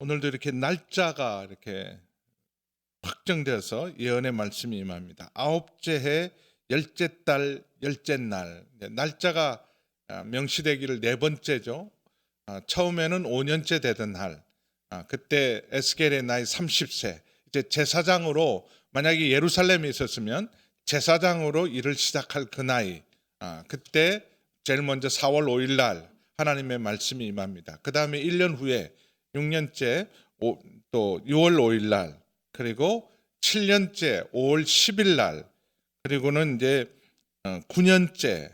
오늘도 이렇게 날짜가 이렇게 확정되어서 예언의 말씀이 임합니다. 아홉째 해 열째 달 열째 날. 날짜가 명시되기를 네 번째죠. 처음에는 5년째 되던 날. 그때 에스겔의 나이 30세. 이제 제사장으로 만약에 예루살렘에 있었으면 제사장으로 일을 시작할 그 나이. 그때 제일 먼저 4월 5일 날 하나님의 말씀이 임합니다. 그 다음에 1년 후에 6년째 또 6월 5일 날, 그리고 7년째 5월 10일 날, 그리고는 이제 9년째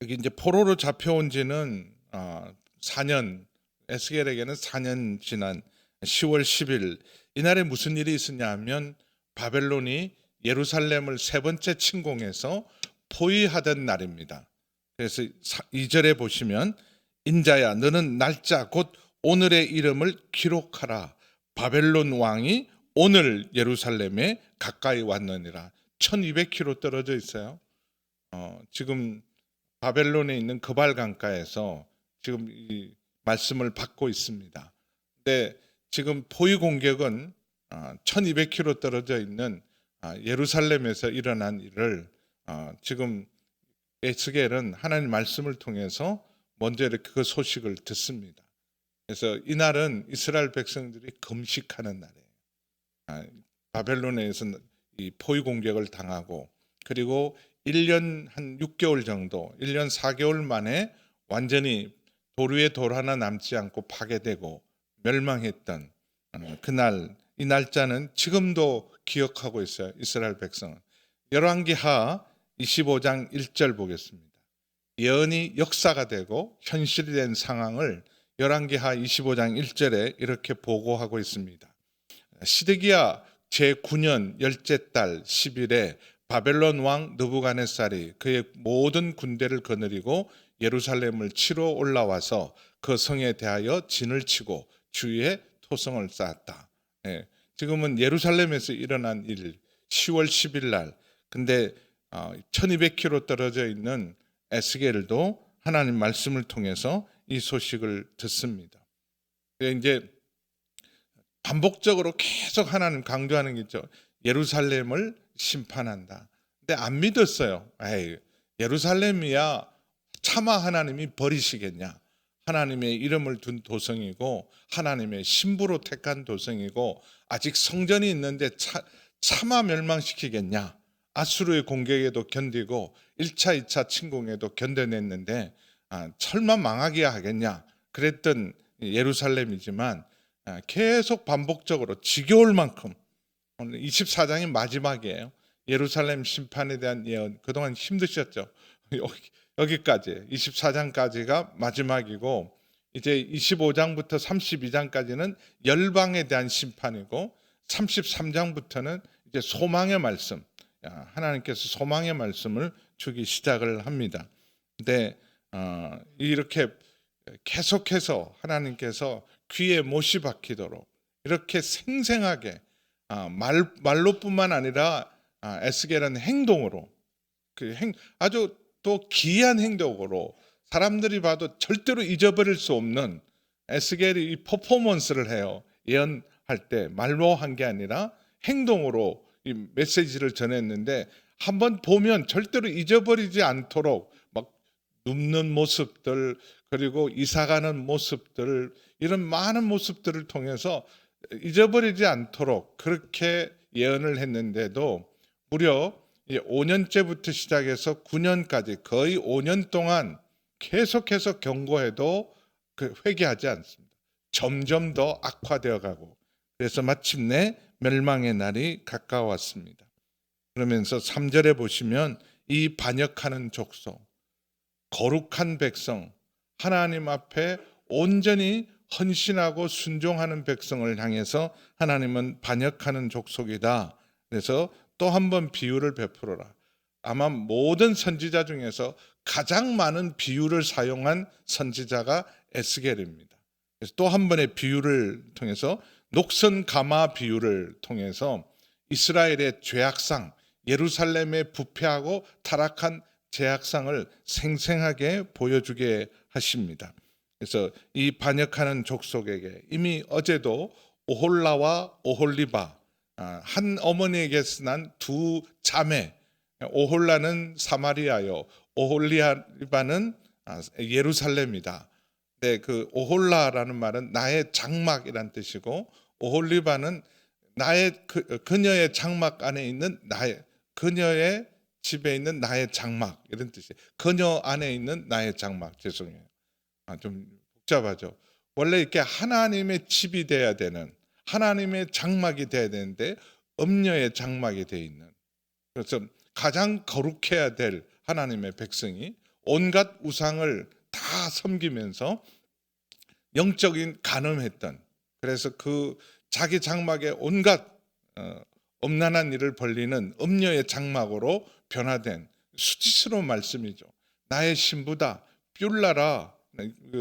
여기 이제 포로로 잡혀온 지는 4년, 에스겔에게는 4년 지난 10월 10일, 이날에 무슨 일이 있었냐 하면 바벨론이 예루살렘을 세 번째 침공해서 포위하던 날입니다. 그래서 2절에 보시면 인자야 너는 날짜 곧 오늘의 이름을 기록하라. 바벨론 왕이 오늘 예루살렘에 가까이 왔느니라. 1200km 떨어져 있어요. 지금 바벨론에 있는 그발 강가에서 지금 이 말씀을 받고 있습니다. 근데 지금 포위 공격은 1200km 떨어져 있는 예루살렘에서 일어난 일을 지금 에스겔은 하나님 말씀을 통해서 먼저 이렇게 그 소식을 듣습니다. 그래서 이날은 이스라엘 백성들이 금식하는 날이에요. 바벨론에서 이 포위 공격을 당하고, 그리고 1년 한 6개월 정도, 1년 4개월 만에 완전히 돌 위에 돌 하나 남지 않고 파괴되고 멸망했던 그날, 이 날짜는 지금도 기억하고 있어요. 이스라엘 백성은. 열왕기하 25장 1절 보겠습니다. 예언이 역사가 되고 현실이 된 상황을 열왕기하 25장 1절에 이렇게 보고하고 있습니다. 시드기야 제9년 열째 달 10일에 바벨론 왕 느부갓네살이 그의 모든 군대를 거느리고 예루살렘을 치러 올라와서 그 성에 대하여 진을 치고 주위에 토성을 쌓았다. 지금은 예루살렘에서 일어난 일, 10월 10일 날. 근데 1200km 떨어져 있는 에스겔도 하나님 말씀을 통해서 이 소식을 듣습니다. 이제 반복적으로 계속 하나님 강조하는 게 있죠. 예루살렘을 심판한다. 근데 안 믿었어요. 에이, 예루살렘이야 차마 하나님이 버리시겠냐. 하나님의 이름을 둔 도성이고 하나님의 신부로 택한 도성이고 아직 성전이 있는데 차마 멸망시키겠냐. 아수르의 공격에도 견디고 1차, 2차 침공에도 견뎌냈는데 설마 망하게 하겠냐. 그랬던 예루살렘이지만 계속 반복적으로 지겨울 만큼, 오늘 24장이 마지막이에요. 예루살렘 심판에 대한 예언, 그동안 힘드셨죠. 여기까지 24장까지가 마지막이고, 이제 25장부터 32장까지는 열방에 대한 심판이고, 33장부터는 이제 소망의 말씀, 하나님께서 소망의 말씀을 주기 시작을 합니다. 근데 이렇게 계속해서 하나님께서 귀에 못이 박히도록 이렇게 생생하게 말로뿐만 아니라 에스겔은 행동으로, 아주 또 기이한 행동으로 사람들이 봐도 절대로 잊어버릴 수 없는 에스겔이 이 퍼포먼스를 해요. 예언할 때 말로 한 게 아니라 행동으로 이 메시지를 전했는데, 한번 보면 절대로 잊어버리지 않도록 막 눕는 모습들, 그리고 이사가는 모습들, 이런 많은 모습들을 통해서 잊어버리지 않도록 그렇게 예언을 했는데도 무려 5년째부터 시작해서 9년까지 거의 5년 동안 계속해서 경고해도 회개하지 않습니다. 점점 더 악화되어 가고, 그래서 마침내 멸망의 날이 가까웠습니다. 그러면서 3절에 보시면 이 반역하는 족속, 거룩한 백성, 하나님 앞에 온전히 헌신하고 순종하는 백성을 향해서 하나님은 반역하는 족속이다. 그래서 또 한 번 비유를 베풀어라. 아마 모든 선지자 중에서 가장 많은 비유를 사용한 선지자가 에스겔입니다. 그래서 또 한 번의 비유를 통해서, 녹선 가마 비유를 통해서 이스라엘의 죄악상, 예루살렘의 부패하고 타락한 죄악상을 생생하게 보여주게 하십니다. 그래서 이 반역하는 족속에게 이미 어제도 오홀라와 오홀리바, 한 어머니에게서 난 두 자매, 오홀라는 사마리아요, 오홀리바는 예루살렘이다. 네, 그 오홀라라는 말은 나의 장막이란 뜻이고, 오홀리바는 나의 그녀의 장막 안에 있는 그녀의 집에 있는 나의 장막, 이런 뜻이에요. 그녀 안에 있는 나의 장막. 죄송해요. 좀 복잡하죠. 원래 이렇게 하나님의 집이 돼야 되는, 하나님의 장막이 돼야 되는데 음녀의 장막이 되어 있는, 그래서 가장 거룩해야 될 하나님의 백성이 온갖 우상을 다 섬기면서 영적인 간음했던, 그래서 그 자기 장막에 온갖 엄난한 일을 벌리는 음녀의 장막으로 변화된 수치스러운 말씀이죠. 나의 신부다, 뷸라라.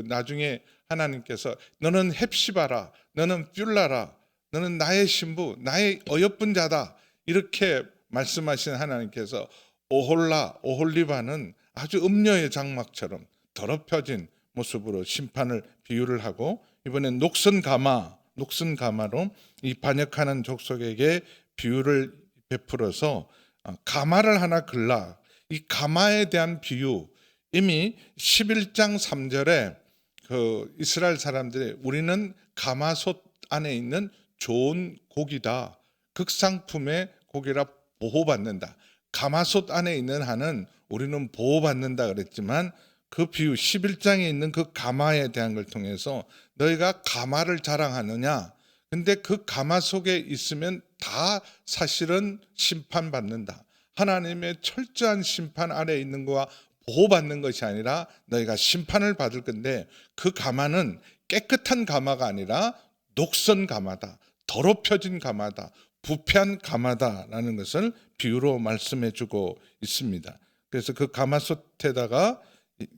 나중에 하나님께서 너는 헵시바라, 너는 뷸라라, 너는 나의 신부, 나의 어여쁜 자다, 이렇게 말씀하신 하나님께서 오홀라, 오홀리바는 아주 음녀의 장막처럼 더럽혀진 모습으로 심판을 비유를 하고, 이번엔 녹슨 가마로 이 반역하는 족속에게 비유를 베풀어서 가마를 하나 글라. 이 가마에 대한 비유, 이미 11장 3절에 그 이스라엘 사람들이 우리는 가마솥 안에 있는 좋은 고기다, 극상품의 고기라 보호받는다, 가마솥 안에 있는 한은 우리는 보호받는다 그랬지만, 그 비유 11장에 있는 그 가마에 대한 걸 통해서 너희가 가마를 자랑하느냐, 근데 그 가마 속에 있으면 다 사실은 심판받는다, 하나님의 철저한 심판 아래 있는 거와 보호받는 것이 아니라 너희가 심판을 받을 건데, 그 가마는 깨끗한 가마가 아니라 녹슨 가마다, 더럽혀진 가마다, 부패한 가마다라는 것을 비유로 말씀해 주고 있습니다. 그래서 그 가마솥에다가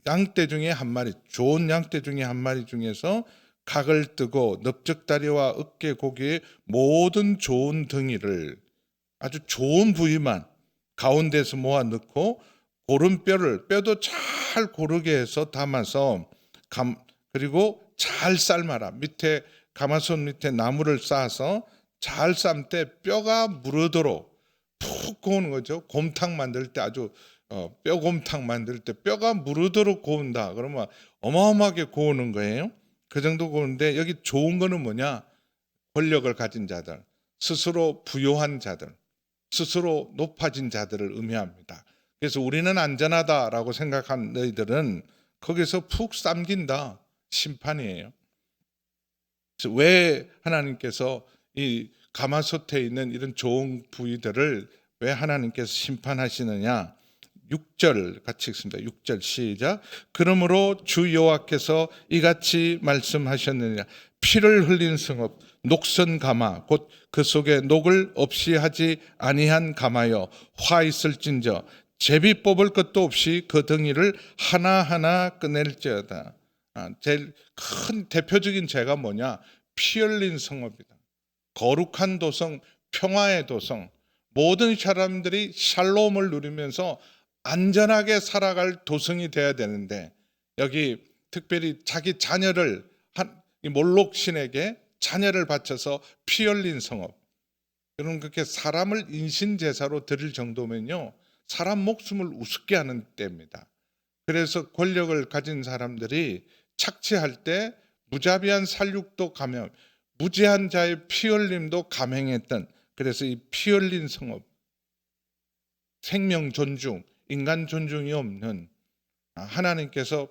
양떼 중에 한 마리, 좋은 양떼 중에 한 마리 중에서 각을 뜨고 넓적다리와 어깨 고기의 모든 좋은 덩이를, 아주 좋은 부위만 가운데서 모아 넣고 고른 뼈도 잘 고르게 해서 담아서 그리고 잘 삶아라. 밑에 가마솥 밑에 나무를 쌓아서 잘 삶 때 뼈가 무르도록 푹 구우는 거죠. 곰탕 만들 때 아주 뼈곰탕 만들 때 뼈가 무르도록 구운다. 그러면 어마어마하게 구우는 거예요. 그 정도 구우는데, 여기 좋은 거는 뭐냐? 권력을 가진 자들, 스스로 부요한 자들, 스스로 높아진 자들을 의미합니다. 그래서 우리는 안전하다라고 생각한 너희들은 거기서 푹 삼긴다, 심판이에요. 그래서 왜 하나님께서 이 가마솥에 있는 이런 좋은 부위들을 왜 하나님께서 심판하시느냐? 6절 같이 읽습니다. 6절 시작. 그러므로 주 여호와께서 이같이 말씀하셨느니라. 피를 흘린 성읍, 녹슨 가마, 곧 그 속에 녹을 없이 하지 아니한 가마여, 화 있을진저 제비 뽑을 것도 없이 그 덩이를 하나하나 꺼낼지어다. 제일 큰 대표적인 죄가 뭐냐? 피 흘린 성읍이다. 거룩한 도성, 평화의 도성, 모든 사람들이 샬롬을 누리면서 안전하게 살아갈 도성이 돼야 되는데, 여기 특별히 자기 자녀를 몰록 신에게 자녀를 바쳐서 피 흘린 성읍, 여러분 그렇게 사람을 인신제사로 드릴 정도면요, 사람 목숨을 우습게 하는 때입니다. 그래서 권력을 가진 사람들이 착취할 때 무자비한 살육도 감행, 무지한 자의 피 흘림도 감행했던, 그래서 이 피 흘린 성읍, 생명 존중, 인간 존중이 없는, 하나님께서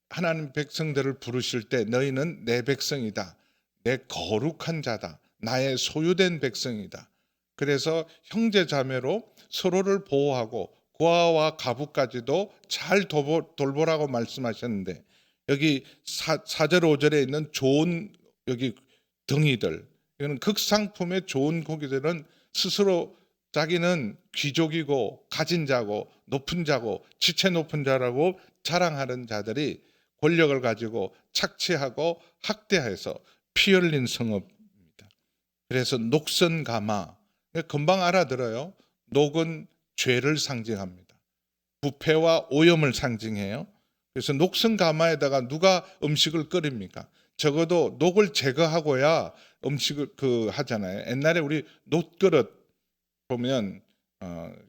하나님 백성들을 부르실 때 너희는 내 백성이다, 내 거룩한 자다, 나의 소유된 백성이다. 그래서 형제 자매로 서로를 보호하고 고아와 가부까지도 잘 돌보라고 말씀하셨는데, 여기 4절 5절에 있는 좋은 여기 덩이들, 이거는 극상품의 좋은 고기들은 스스로 자기는 귀족이고 가진 자고 높은 자고 지체 높은 자라고 자랑하는 자들이 권력을 가지고 착취하고 학대해서 피 흘린 성읍입니다. 그래서 녹슨 가마, 금방 알아들어요. 녹은 죄를 상징합니다. 부패와 오염을 상징해요. 그래서 녹슨 가마에다가 누가 음식을 끓입니까? 적어도 녹을 제거하고야 음식을 하잖아요. 옛날에 우리 녹그릇 보면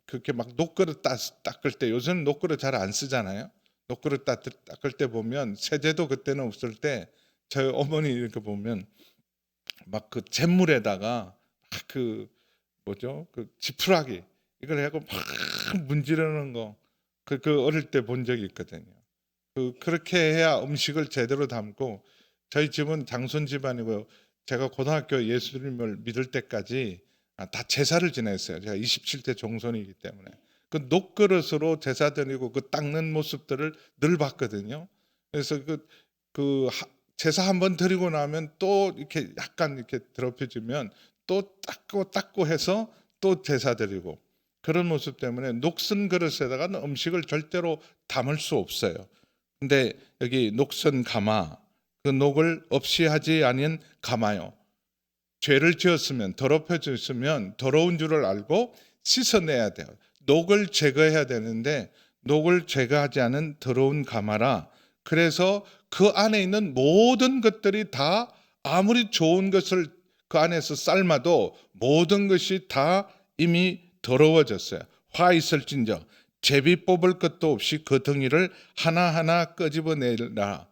그렇게 막 녹그릇 닦을 때, 요새는 녹그릇 잘 안 쓰잖아요. 녹그릇 닦을 때 보면, 세제도 그때는 없을 때 저희 어머니 이렇게 보면 막 그 잿물에다가 막 뭐죠? 지푸라기 이걸 해고 막 문지르는 거, 그 어릴 때 본 적이 있거든요. 그렇게 해야 음식을 제대로 담고, 저희 집은 장손 집안이고요. 제가 고등학교 예수님을 믿을 때까지 다 제사를 지냈어요. 제가 27대 종손이기 때문에 그 녹그릇으로 제사 드리고 그 닦는 모습들을 늘 봤거든요. 그래서 제사 한번 드리고 나면 또 이렇게 약간 이렇게 더럽혀지면 또 닦고 해서 또 제사 드리고, 그런 모습 때문에 녹슨 그릇에다가 음식을 절대로 담을 수 없어요. 근데 여기 녹슨 가마, 그 녹을 없이 하지 아닌 가마요. 죄를 지었으면, 더럽혀졌으면 더러운 줄을 알고 씻어내야 돼요. 녹을 제거해야 되는데 녹을 제거하지 않은 더러운 가마라. 그래서 그 안에 있는 모든 것들이 다, 아무리 좋은 것을 그 안에서 삶아도 모든 것이 다 이미 더러워졌어요. 화 있을진저 제비 뽑을 것도 없이 그 덩이를 하나하나 끄집어내라.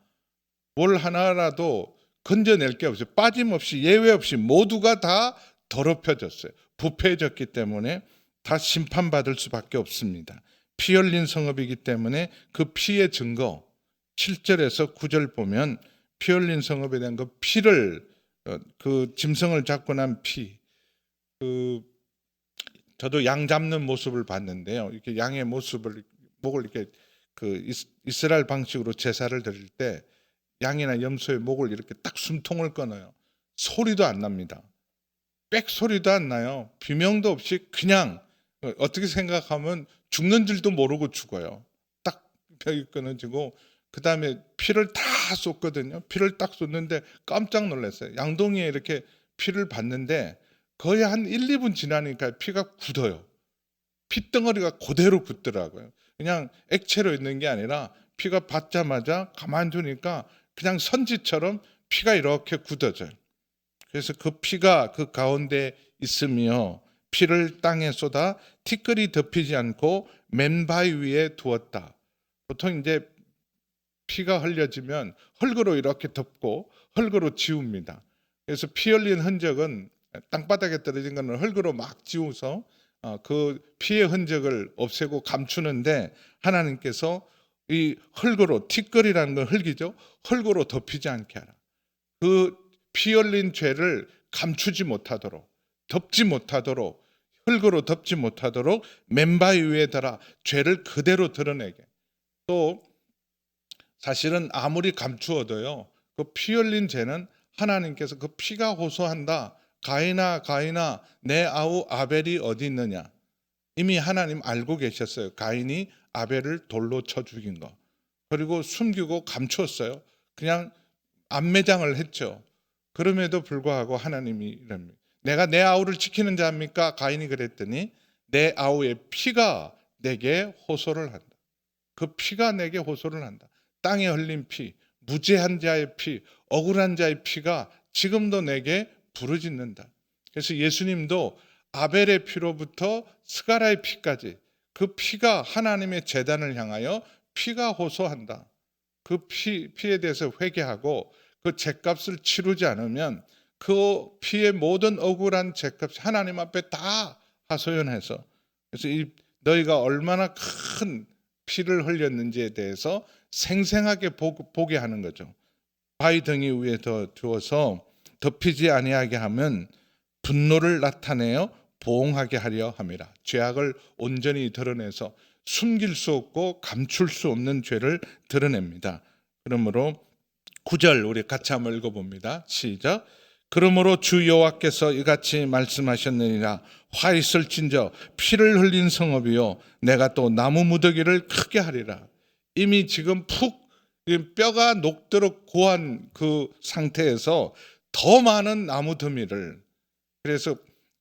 뭘 하나라도 건져낼 게 없어요. 빠짐없이, 예외 없이 모두가 다 더럽혀졌어요. 부패해졌기 때문에 다 심판받을 수밖에 없습니다. 피 흘린 성읍이기 때문에 그 피의 증거, 7절에서 9절 보면 피 흘린 성읍에 대한 그 피를, 그 짐승을 잡고 난 피, 저도 양 잡는 모습을 봤는데요. 이렇게 양의 모습을, 목을 이렇게 이스라엘 방식으로 제사를 드릴 때 양이나 염소의 목을 이렇게 딱 숨통을 끊어요. 소리도 안 납니다. 빽 소리도 안 나요. 비명도 없이 그냥, 어떻게 생각하면 죽는 줄도 모르고 죽어요. 딱 벽이 끊어지고, 그 다음에 피를 다 쏟거든요. 피를 딱 쏟는데 깜짝 놀랐어요. 양동이에 이렇게 피를 봤는데 거의 한 1, 2분 지나니까 피가 굳어요. 핏덩어리가 그대로 굳더라고요. 그냥 액체로 있는 게 아니라 피가 받자마자 가만 두니까 그냥 선지처럼 피가 이렇게 굳어져요. 그래서 그 피가 그 가운데 있으며 피를 땅에 쏟아 티끌이 덮이지 않고 맨바위 위에 두었다. 보통 이제 피가 흘려지면 흙으로 이렇게 덮고 흙으로 지웁니다. 그래서 피 흘린 흔적은, 땅바닥에 떨어진 거는 흙으로 막 지워서 그 피의 흔적을 없애고 감추는데, 하나님께서 이 흙으로, 티끌이라는 건 흙이죠. 흙으로 덮이지 않게 하라. 그 피 흘린 죄를 감추지 못하도록, 덮지 못하도록, 흙으로 덮지 못하도록 맨바위 위에 달아 죄를 그대로 드러내게. 또 사실은 아무리 감추어도요, 그 피 흘린 죄는 하나님께서 그 피가 호소한다. 가인아 가인아 내 아우 아벨이 어디 있느냐. 이미 하나님 알고 계셨어요. 가인이 아벨을 돌로 쳐 죽인 거. 그리고 숨기고 감추었어요. 그냥 안매장을 했죠. 그럼에도 불구하고 하나님이 이럽니다. 내가 내 아우를 지키는 자입니까? 가인이 그랬더니 내 아우의 피가 내게 호소를 한다. 그 피가 내게 호소를 한다. 땅에 흘린 피, 무죄한 자의 피, 억울한 자의 피가 지금도 내게 부르짖는다. 그래서 예수님도 아벨의 피로부터 스가랴의 피까지 그 피가 하나님의 제단을 향하여 피가 호소한다. 그 피에 대해서 회개하고 그 죗값을 치르지 않으면 그 피의 모든 억울한 죗값이 하나님 앞에 다 하소연해서, 그래서 너희가 얼마나 큰 피를 흘렸는지에 대해서 생생하게 보게 하는 거죠. 바위 덩이 위에 두어서 덮이지 아니하게 하면 분노를 나타내어 보응하게 하려 함이라. 죄악을 온전히 드러내서 숨길 수 없고 감출 수 없는 죄를 드러냅니다. 그러므로 9절 우리 같이 한번 읽어봅니다. 시작. 그러므로 주 여호와께서 이같이 말씀하셨느니라. 화 있을진저 피를 흘린 성읍이요 내가 또 나무 무더기를 크게 하리라. 이미 지금 푹 뼈가 녹도록 고한 그 상태에서 더 많은 나무 더미를, 그래서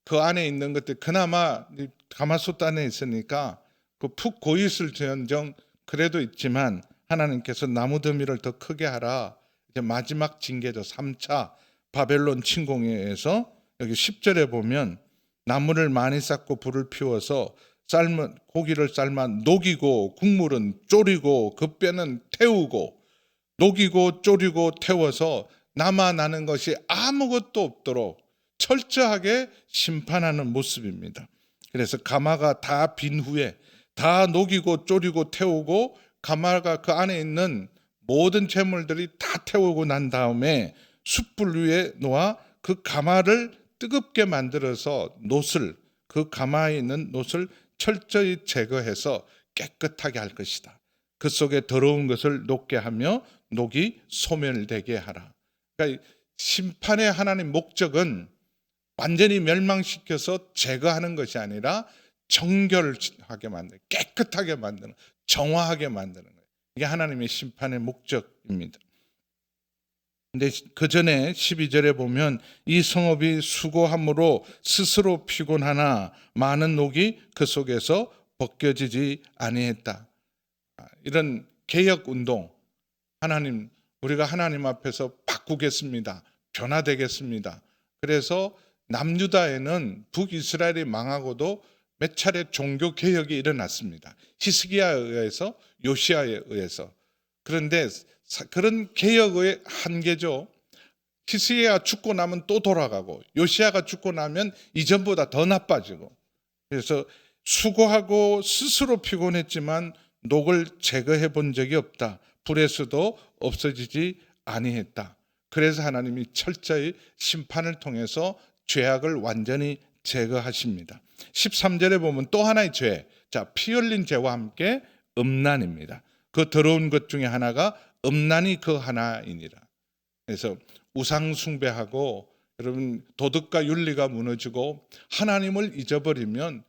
그 안에 있는 것들, 그나마 가마솥 안에 있으니까 그 푹 고있을지언정 그래도 있지만 하나님께서 나무 더미를 더 크게 하라. 이제 마지막 징계죠. 3차 바벨론 침공에 의해서 여기 10절에 보면 나무를 많이 쌓고 불을 피워서 삶은 고기를 삶아 녹이고 국물은 졸이고 그 뼈는 태우고 녹이고 졸이고 태워서 남아 나는 것이 아무것도 없도록 철저하게 심판하는 모습입니다. 그래서 가마가 다 빈 후에 다 녹이고 졸이고 태우고 가마가 그 안에 있는 모든 재물들이 다 태우고 난 다음에 숯불 위에 놓아 그 가마를 뜨겁게 만들어서 놋을 그 가마에 있는 놋을 철저히 제거해서 깨끗하게 할 것이다. 그 속에 더러운 것을 녹게 하며 녹이 소멸되게 하라. 그러니까 심판의 하나님 목적은 완전히 멸망시켜서 제거하는 것이 아니라 정결하게 만드는, 깨끗하게 만드는, 정화하게 만드는 거예요. 이게 하나님의 심판의 목적입니다. 근데 그 전에 12절에 보면 이 성읍이 수고함으로 스스로 피곤하나 많은 녹이 그 속에서 벗겨지지 아니했다. 이런 개혁 운동, 하나님, 우리가 하나님 앞에서 바꾸겠습니다. 변화되겠습니다. 그래서 남유다에는 북이스라엘이 망하고도 몇 차례 종교 개혁이 일어났습니다. 히스기야에 의해서, 요시야에 의해서. 그런데 그런 개혁의 한계죠. 히스기야가 죽고 나면 또 돌아가고 요시야가 죽고 나면 이전보다 더 나빠지고, 그래서 수고하고 스스로 피곤했지만 녹을 제거해 본 적이 없다. 불에서도 없어지지 아니했다. 그래서 하나님이 철저히 심판을 통해서 죄악을 완전히 제거하십니다. 13절에 보면 또 하나의 죄, 자, 피 흘린 죄와 함께 음란입니다. 그 더러운 것 중에 하나가 음란이 그 하나이니라. 그래서 우상 숭배하고, 여러분, 도덕과 윤리가 무너지고 하나님을 잊어버리면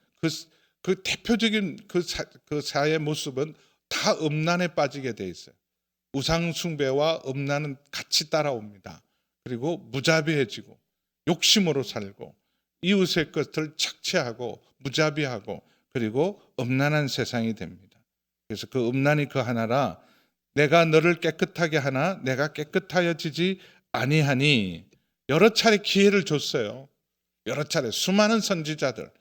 그 대표적인 그 사회 모습은 다 음란에 빠지게 돼 있어요. 우상 숭배와 음란은 같이 따라옵니다. 그리고 무자비해지고 욕심으로 살고 이웃의 것을 착취하고 무자비하고 그리고 음란한 세상이 됩니다. 그래서 그 음란이 그 하나라. 내가 너를 깨끗하게 하나 내가 깨끗하여지지 아니하니. 여러 차례 기회를 줬어요. 여러 차례 수많은 선지자들,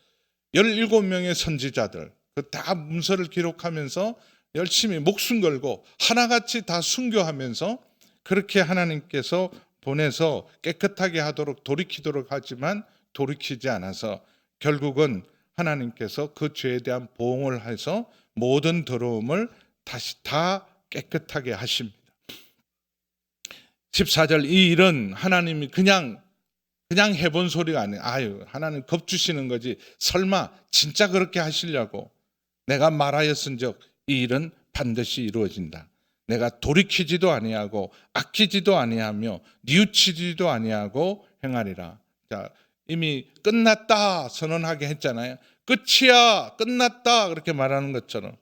17명의 선지자들 다 문서를 기록하면서 열심히 목숨 걸고 하나같이 다 순교하면서 그렇게 하나님께서 보내서 깨끗하게 하도록 돌이키도록 하지만 돌이키지 않아서 결국은 하나님께서 그 죄에 대한 보응을 해서 모든 더러움을 다시 다 깨끗하게 하십니다. 14절, 이 일은 하나님이 그냥 해본 소리가 아니에요. 아유, 하나님 겁주시는 거지. 설마 진짜 그렇게 하시려고 내가 말하였은즉 이 일은 반드시 이루어진다. 내가 돌이키지도 아니하고 아끼지도 아니하며 뉘우치지도 아니하고 행하리라. 자, 이미 끝났다 선언하게 했잖아요. 끝이야, 끝났다 그렇게 말하는 것처럼.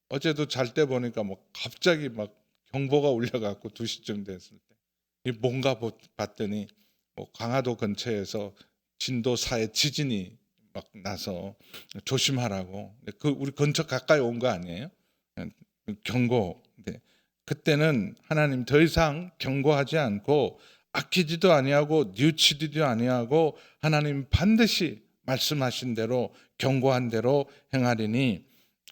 어제도 잘 때 보니까 뭐 갑자기 막 경보가 울려갖고 2시쯤 됐을 때 이 뭔가 봤더니 뭐 강화도 근처에서 진도 4의 지진이 막 나서 조심하라고. 그 우리 근처 가까이 온 거 아니에요? 경고. 그때는 하나님 더 이상 경고하지 않고 아끼지도 아니하고 뉘우치지도 아니하고 하나님 반드시 말씀하신 대로 경고한 대로 행하리니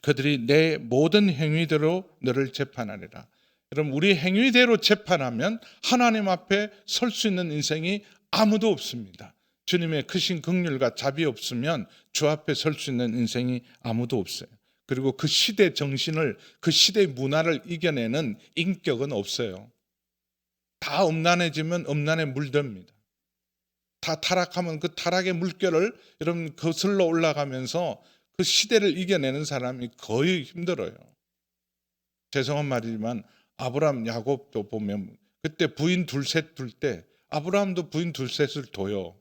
그들이 내 모든 행위대로 너를 재판하리라. 여러분, 우리 행위대로 재판하면 하나님 앞에 설 수 있는 인생이 아무도 없습니다. 주님의 크신 긍휼과 자비 없으면 주 앞에 설 수 있는 인생이 아무도 없어요. 그리고 그 시대 정신을, 그 시대의 문화를 이겨내는 인격은 없어요. 다 음란해지면 음란에 물듭니다. 다 타락하면 그 타락의 물결을 여러분 거슬러 올라가면서 그 시대를 이겨내는 사람이 거의 힘들어요. 죄송한 말이지만 아브라함, 야곱도 보면 그때 부인 둘셋 둘 때 아브라함도 부인 둘셋을 둬요.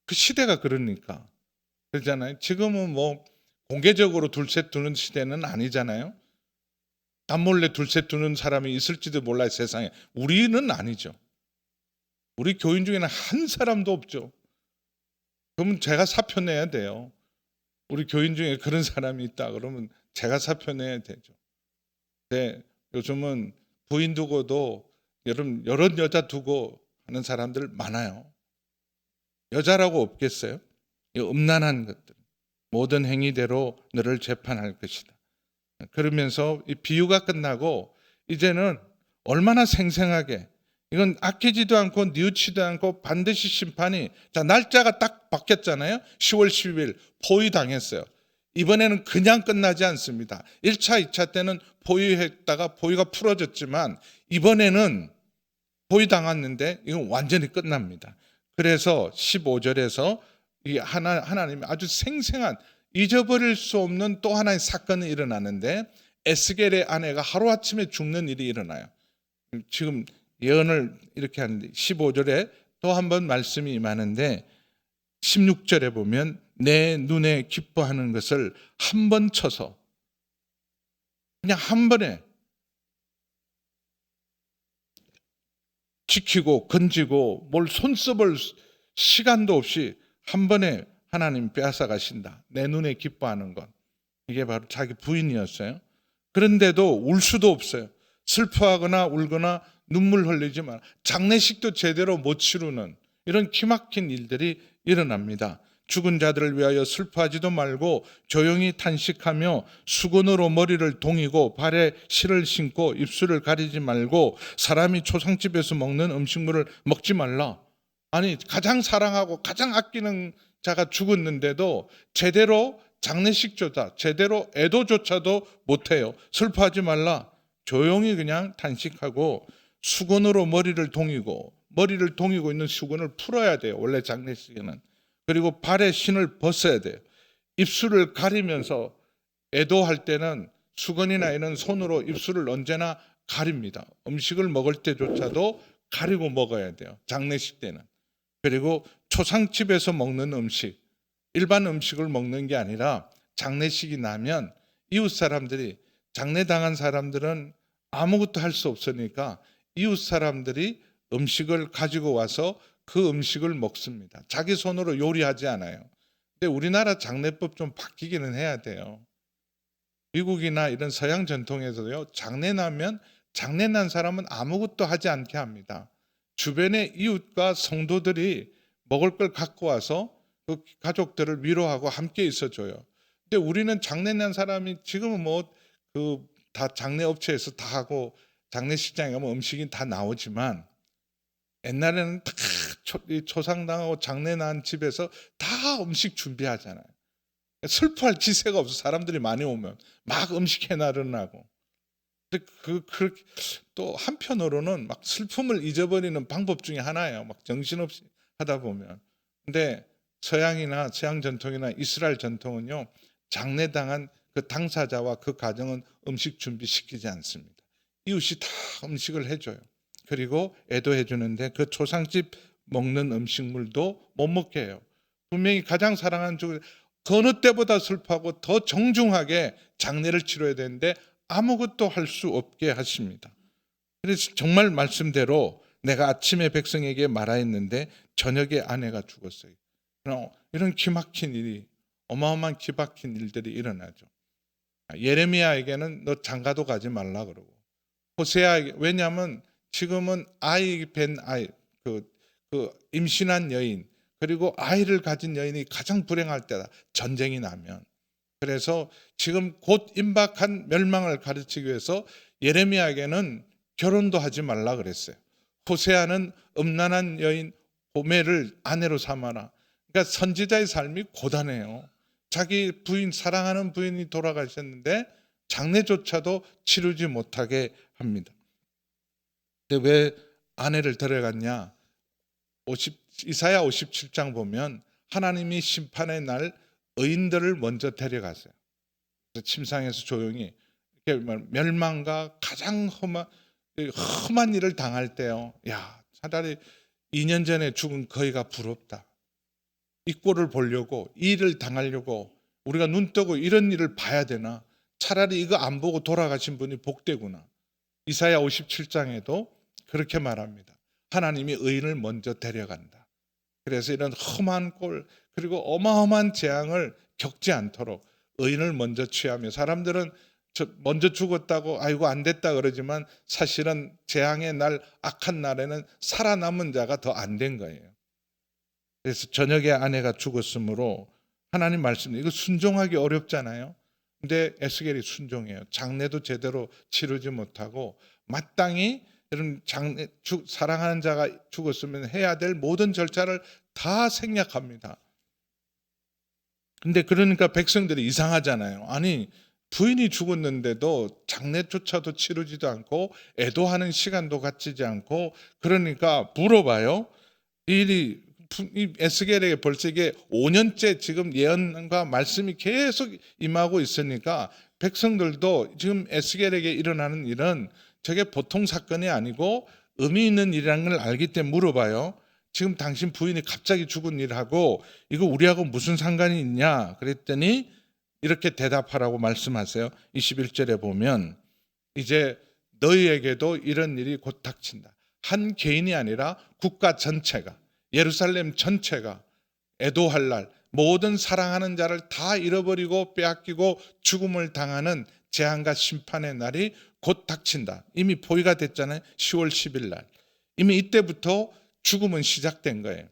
그 시대가 그러니까. 그러잖아요. 지금은 뭐 공개적으로 둘셋 두는 시대는 아니잖아요. 남몰래 둘셋 두는 사람이 있을지도 몰라요, 세상에. 우리는 아니죠. 우리 교인 중에는 한 사람도 없죠. 그러면 제가 사표 내야 돼요. 우리 교인 중에 그런 사람이 있다 그러면 제가 사표 내야 되죠. 근데 요즘은 부인 두고도 여러 여자 두고 하는 사람들 많아요. 여자라고 없겠어요? 이 음란한 것들, 모든 행위대로 너를 재판할 것이다. 그러면서 이 비유가 끝나고 이제는 얼마나 생생하게, 이건 아끼지도 않고 뉘우치도 않고 반드시 심판이, 자, 날짜가 딱 바뀌었잖아요. 10월 10일 포위당했어요. 이번에는 그냥 끝나지 않습니다. 1차, 2차 때는 포위했다가 포위가 풀어졌지만 이번에는 포위당했는데 이건 완전히 끝납니다. 그래서 15절에서 이 하나님이 아주 생생한, 잊어버릴 수 없는 또 하나의 사건이 일어나는데, 에스겔의 아내가 하루아침에 죽는 일이 일어나요. 지금 예언을 이렇게 하는데 15절에 또 한 번 말씀이 임하는데 16절에 보면 내 눈에 기뻐하는 것을 한 번 쳐서, 그냥 한 번에 지키고 건지고 뭘 손써볼 시간도 없이 한 번에 하나님 빼앗아 가신다. 내 눈에 기뻐하는 것. 이게 바로 자기 부인이었어요. 그런데도 울 수도 없어요. 슬퍼하거나 울거나 눈물 흘리지 마. 장례식도 제대로 못 치르는 이런 기막힌 일들이 일어납니다. 죽은 자들을 위하여 슬퍼하지도 말고 조용히 탄식하며 수건으로 머리를 동이고 발에 실을 신고 입술을 가리지 말고 사람이 초상집에서 먹는 음식물을 먹지 말라. 아니, 가장 사랑하고 가장 아끼는 자가 죽었는데도 제대로 장례식조차, 제대로 애도조차도 못해요. 슬퍼하지 말라. 조용히 그냥 탄식하고 수건으로 머리를 동이고 있는 수건을 풀어야 돼요. 원래 장례식에는. 그리고 발에 신을 벗어야 돼요. 입술을 가리면서, 애도할 때는 수건이나 이런 손으로 입술을 언제나 가립니다. 음식을 먹을 때조차도 가리고 먹어야 돼요. 장례식 때는. 그리고 초상집에서 먹는 음식, 일반 음식을 먹는 게 아니라 장례식이 나면 이웃 사람들이, 장례당한 사람들은 아무것도 할 수 없으니까 이웃 사람들이 음식을 가지고 와서 그 음식을 먹습니다. 자기 손으로 요리하지 않아요. 근데 우리나라 장례법 좀 바뀌기는 해야 돼요. 미국이나 이런 서양 전통에서요, 장례 난 사람은 아무것도 하지 않게 합니다. 주변의 이웃과 성도들이 먹을 걸 갖고 와서 그 가족들을 위로하고 함께 있어줘요. 근데 우리는 장례 난 사람이, 지금은 뭐 그 다 장례 업체에서 다 하고 장례식장에 가면 음식이 다 나오지만, 옛날에는 다 초상당하고 장례 난 집에서 다 음식 준비하잖아요. 슬퍼할 기세가 없어. 사람들이 많이 오면 막 음식 해나르고. 또 한편으로는 막 슬픔을 잊어버리는 방법 중에 하나예요. 막 정신없이 하다 보면. 근데 서양이나 서양 전통이나 이스라엘 전통은요, 장례당한 그 당사자와 그 가정은 음식 준비시키지 않습니다. 이웃이 다 음식을 해줘요. 그리고 애도해 주는데 그 초상집 먹는 음식물도 못 먹게 해요. 분명히 가장 사랑하는 쪽, 그 어느 때보다 슬퍼하고 더 정중하게 장례를 치러야 되는데 아무것도 할 수 없게 하십니다. 그래서 정말 말씀대로 내가 아침에 백성에게 말하였는데 저녁에 아내가 죽었어요. 이런 기막힌 일이, 어마어마한 기막힌 일들이 일어나죠. 예레미야에게는 너 장가도 가지 말라 그러고, 호세아에게, 왜냐하면 지금은 그 임신한 여인, 그리고 아이를 가진 여인이 가장 불행할 때다. 전쟁이 나면. 그래서 지금 곧 임박한 멸망을 가르치기 위해서 예레미야에게는 결혼도 하지 말라 그랬어요. 호세아는 음란한 여인 고멜을 아내로 삼아라. 그러니까 선지자의 삶이 고단해요. 자기 부인, 사랑하는 부인이 돌아가셨는데 장례조차도 치르지 못하게 합니다. 근데 왜 아내를 데려갔냐? 이사야 57장 보면 하나님이 심판의 날 의인들을 먼저 데려갔어요. 침상에서 조용히, 멸망과 가장 험한 일을 당할 때요, 야, 차라리 2년 전에 죽은 거위가 부럽다. 이 꼴을 보려고, 이 일을 당하려고 우리가 눈 뜨고 이런 일을 봐야 되나? 차라리 이거 안 보고 돌아가신 분이 복되구나. 이사야 57장에도 그렇게 말합니다. 하나님이 의인을 먼저 데려간다. 그래서 이런 험한 꼴, 그리고 어마어마한 재앙을 겪지 않도록 의인을 먼저 취하며, 사람들은 먼저 죽었다고 아이고 안 됐다 그러지만 사실은 재앙의 날, 악한 날에는 살아남은 자가 더 안 된 거예요. 그래서 저녁에 아내가 죽었으므로 하나님 말씀, 이거 순종하기 어렵잖아요. 근데 에스겔이 순종해요. 장례도 제대로 치르지 못하고 마땅히 이런 사랑하는 자가 죽었으면 해야 될 모든 절차를 다 생략합니다. 근데 그러니까 백성들이 이상하잖아요. 아니 부인이 죽었는데도 장례조차도 치르지도 않고 애도하는 시간도 갖지지 않고, 그러니까 물어봐요. 이 에스겔에게 벌써 이게 5년째 지금 예언과 말씀이 계속 임하고 있으니까 백성들도 지금 에스겔에게 일어나는 일은 저게 보통 사건이 아니고 의미 있는 일이라는 걸 알기 때문에 물어봐요. 지금 당신 부인이 갑자기 죽은 일하고 이거 우리하고 무슨 상관이 있냐 그랬더니 이렇게 대답하라고 말씀하세요. 21절에 보면 이제 너희에게도 이런 일이 곧 닥친다. 한 개인이 아니라 국가 전체가, 예루살렘 전체가 애도할 날, 모든 사랑하는 자를 다 잃어버리고 빼앗기고 죽음을 당하는 재앙과 심판의 날이 곧 닥친다. 이미 포위가 됐잖아요. 10월 10일 날. 이미 이때부터 죽음은 시작된 거예요.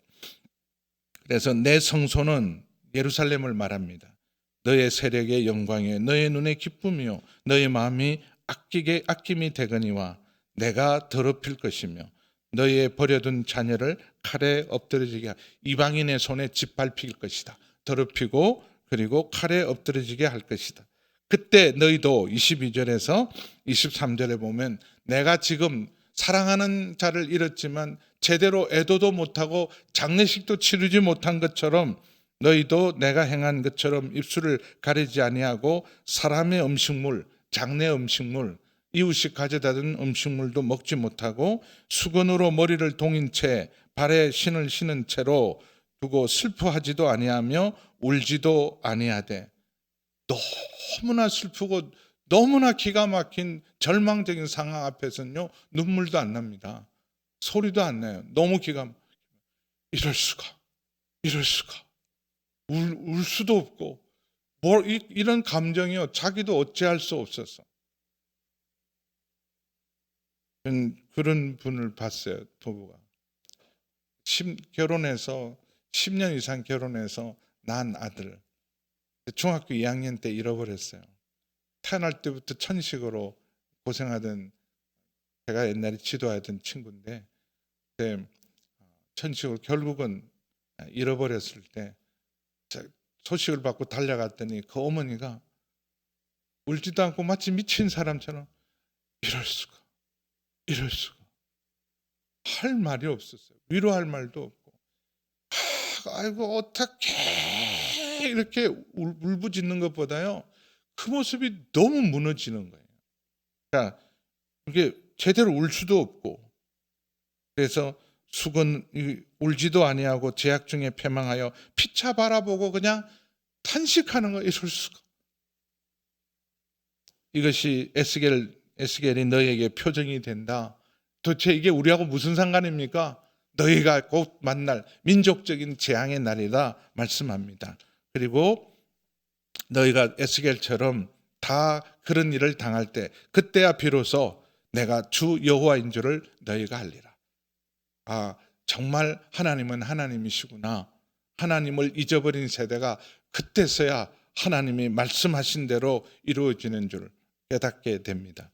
그래서 내 성소는 예루살렘을 말합니다. 너의 세력의 영광이요 너의 눈의 기쁨이요 너의 마음이 아낌이 되거니와 내가 더럽힐 것이며 너희의 버려둔 자녀를 칼에 엎드러지게 이방인의 손에 짓밟힐 것이다. 더럽히고 그리고 칼에 엎드러지게 할 것이다. 그때 너희도 22절에서 23절에 보면 내가 지금 사랑하는 자를 잃었지만 제대로 애도도 못하고 장례식도 치르지 못한 것처럼 너희도 내가 행한 것처럼 입술을 가리지 아니하고 사람의 음식물, 장례 음식물, 이웃이 가져다 준 음식물도 먹지 못하고 수건으로 머리를 동인 채 발에 신을 신은 채로 두고 슬퍼하지도 아니하며 울지도 아니하되. 너무나 슬프고 너무나 기가 막힌 절망적인 상황 앞에서는요 눈물도 안 납니다. 소리도 안 나요. 너무 이럴 수가 울 수도 없고 이런 감정이요 자기도 어찌할 수 없었어. 그런 분을 봤어요. 부부가 결혼해서 10년 이상 결혼해서 낳은 아들 중학교 2학년 때 잃어버렸어요. 태어날 때부터 천식으로 고생하던, 제가 옛날에 지도하던 친구인데 천식으로 결국은 잃어버렸을 때 소식을 받고 달려갔더니 그 어머니가 울지도 않고 마치 미친 사람처럼 이럴 수가 할 말이 없었어요. 위로할 말도 없고 아이고 어떻게 이렇게 울부짖는 것보다요 그 모습이 너무 무너지는 거예요. 그러니까 이게 제대로 울 수도 없고, 그래서 수건 울지도 아니하고 제약 중에 패망하여 피차 바라보고 그냥 탄식하는 거. 이럴 수가. 이것이 에스겔이 너희에게 표정이 된다. 도대체 이게 우리하고 무슨 상관입니까? 너희가 곧 만날 민족적인 재앙의 날이라 말씀합니다. 그리고 너희가 에스겔처럼 다 그런 일을 당할 때 그때야 비로소 내가 주 여호와인 줄을 너희가 알리라. 아, 정말 하나님은 하나님이시구나. 하나님을 잊어버린 세대가 그때서야 하나님이 말씀하신 대로 이루어지는 줄 깨닫게 됩니다.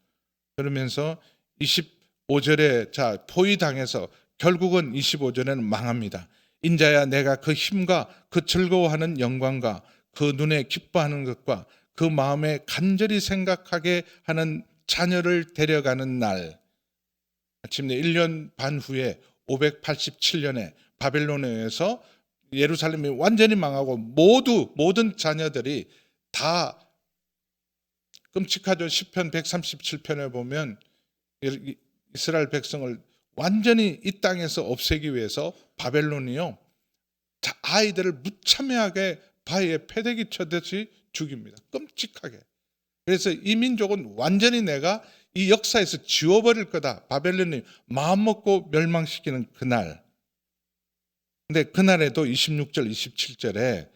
그러면서 25절에 포위당해서 결국은 25절에는 망합니다. 인자야 내가 그 힘과 그 즐거워하는 영광과 그 눈에 기뻐하는 것과 그 마음에 간절히 생각하게 하는 자녀를 데려가는 날, 마침내 1년 반 후에 587년에 바벨론에 의해서 예루살렘이 완전히 망하고 모든 자녀들이 다, 끔찍하죠. 시편 137편에 보면 이스라엘 백성을 완전히 이 땅에서 없애기 위해서 바벨론이요 아이들을 무참하게 바위에 패대기 쳐듯이 죽입니다. 끔찍하게. 그래서 이 민족은 완전히 내가 이 역사에서 지워버릴 거다. 바벨론이 마음먹고 멸망시키는 그날. 근데 그날에도 26절 27절에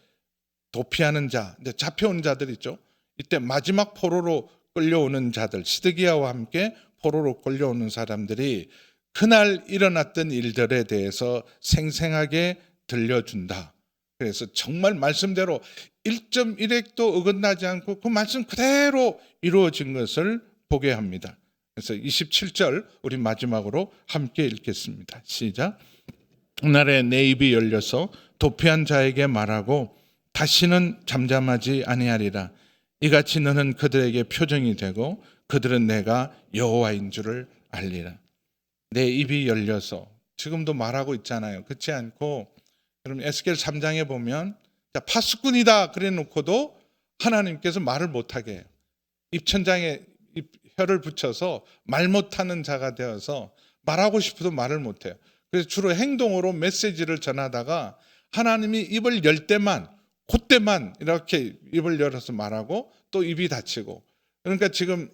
도피하는 자, 잡혀온 자들 있죠. 이때 마지막 포로로 끌려오는 자들, 시드기야와 함께 포로로 끌려오는 사람들이 그날 일어났던 일들에 대해서 생생하게 들려준다. 그래서 정말 말씀대로 1.1핵도 어긋나지 않고 그 말씀 그대로 이루어진 것을 보게 합니다. 그래서 27절 우리 마지막으로 함께 읽겠습니다. 시작. 그날에 내 입이 열려서 도피한 자에게 말하고 다시는 잠잠하지 아니하리라. 이같이 너는 그들에게 표정이 되고 그들은 내가 여호와인 줄을 알리라. 내 입이 열려서 지금도 말하고 있잖아요. 그렇지 않고 그럼 에스겔 3장에 보면 파수꾼이다 그래 놓고도 하나님께서 말을 못하게 해요. 입천장에 혀를 붙여서 말 못하는 자가 되어서 말하고 싶어도 말을 못해요. 그래서 주로 행동으로 메시지를 전하다가 하나님이 입을 열 때만 그때만 이렇게 입을 열어서 말하고 또 입이 닫히고, 그러니까 지금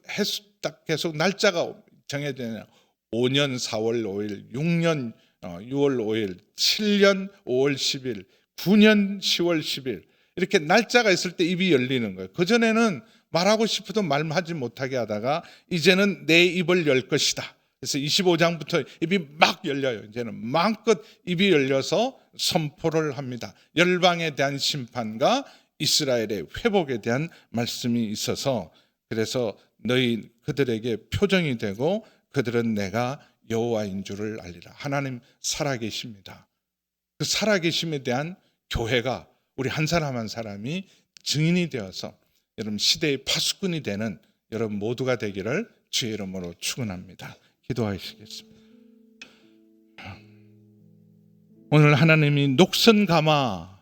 딱 계속 날짜가 정해져요. 5년 4월 5일, 6년 6월 5일, 7년 5월 10일, 9년 10월 10일 이렇게 날짜가 있을 때 입이 열리는 거예요. 그전에는 말하고 싶어도 말하지 못하게 하다가 이제는 내 입을 열 것이다. 그래서 25장부터 입이 막 열려요. 이제는 마음껏 입이 열려서 선포를 합니다. 열방에 대한 심판과 이스라엘의 회복에 대한 말씀이 있어서, 그래서 너희 그들에게 표정이 되고 그들은 내가 여호와인 줄을 알리라. 하나님 살아계십니다. 그 살아계심에 대한 교회가 우리 한 사람 한 사람이 증인이 되어서 여러분 시대의 파수꾼이 되는 여러분 모두가 되기를 주의 이름으로 축원합니다. 기도하시겠습니다. 오늘 하나님이 녹선가마,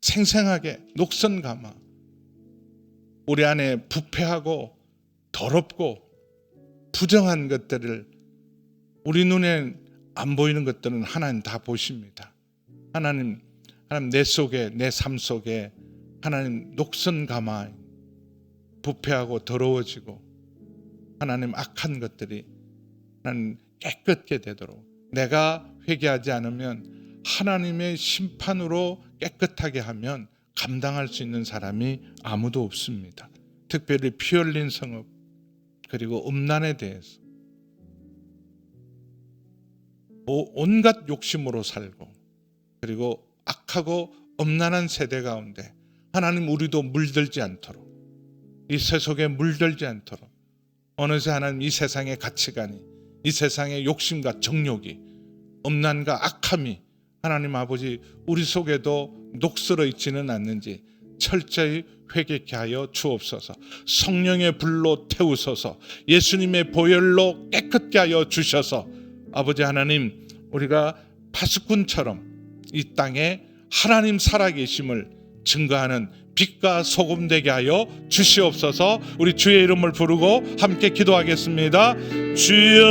생생하게 녹선가마, 우리 안에 부패하고 더럽고 부정한 것들을, 우리 눈에 안 보이는 것들은 하나님 다 보십니다. 하나님 내 속에, 내 삶 속에 하나님 녹선가마, 부패하고 더러워지고 하나님 악한 것들이 하나님 깨끗게 되도록, 내가 회개하지 않으면 하나님의 심판으로 깨끗하게 하면 감당할 수 있는 사람이 아무도 없습니다. 특별히 피 흘린 성읍 그리고 음란에 대해서 온갖 욕심으로 살고 그리고 악하고 음란한 세대 가운데 하나님 우리도 물들지 않도록, 이 세속에 물들지 않도록, 어느새 하나님 이 세상의 가치관이, 이 세상의 욕심과 정욕이, 음란과 악함이 하나님 아버지 우리 속에도 녹슬어 있지는 않는지 철저히 회개케 하여 주옵소서. 성령의 불로 태우소서. 예수님의 보혈로 깨끗게 하여 주셔서 아버지 하나님 우리가 파수꾼처럼 이 땅에 하나님 살아계심을 증거하는 빛과 소금 되게 하여 주시옵소서. 우리 주의 이름을 부르고 함께 기도하겠습니다. 주여,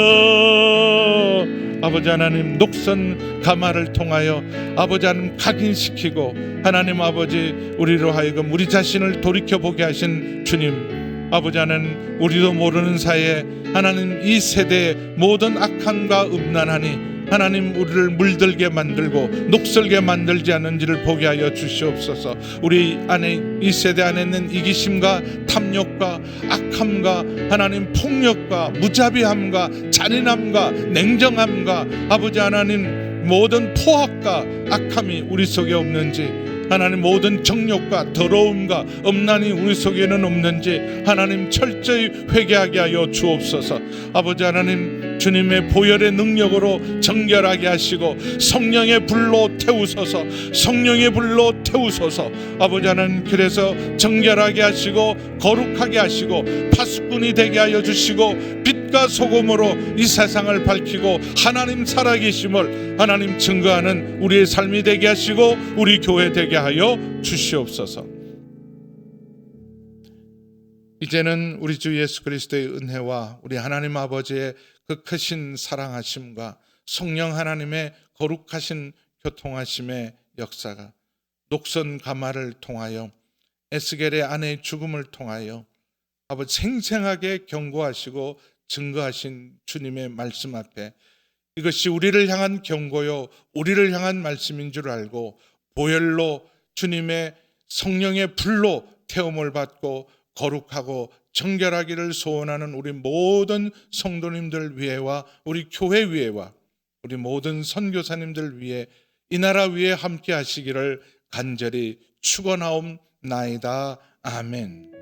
아버지 하나님 녹선 가마를 통하여 아버지 하나님 각인시키고 하나님 아버지 우리로 하여금 우리 자신을 돌이켜보게 하신 주님, 아버지 하나님 우리도 모르는 사이에 하나님 이 세대의 모든 악함과 음란하니 하나님 우리를 물들게 만들고 녹슬게 만들지 않는지를 보게 하여 주시옵소서. 우리 안에, 이 세대 안에 있는 이기심과 탐욕과 악함과 하나님 폭력과 무자비함과 잔인함과 냉정함과 아버지 하나님 모든 포악과 악함이 우리 속에 없는지, 하나님 모든 정욕과 더러움과 음란이 우리 속에는 없는지 하나님 철저히 회개하게 하여 주옵소서. 아버지 하나님 주님의 보혈의 능력으로 정결하게 하시고 성령의 불로 태우소서. 성령의 불로 태우소서. 아버지 하나님 그래서 정결하게 하시고 거룩하게 하시고 파수꾼이 되게 하여 주시고 빛과 소금으로 이 세상을 밝히고 하나님 살아계심을 하나님 증거하는 우리의 삶이 되게 하시고 우리 교회 되게 하여 주시옵소서. 이제는 우리 주 예수 그리스도의 은혜와 우리 하나님 아버지의 그 크신 사랑하심과 성령 하나님의 거룩하신 교통하심의 역사가 녹선 가마를 통하여 에스겔의 아내의 죽음을 통하여 아버지 생생하게 경고하시고 증거하신 주님의 말씀 앞에 이것이 우리를 향한 경고요 우리를 향한 말씀인 줄 알고 보혈로 주님의 성령의 불로 태움을 받고 거룩하고 정결하기를 소원하는 우리 모든 성도님들 위에와 우리 교회 위에와 우리 모든 선교사님들 위에 이 나라 위에 함께 하시기를 간절히 축원하옵나이다. 아멘.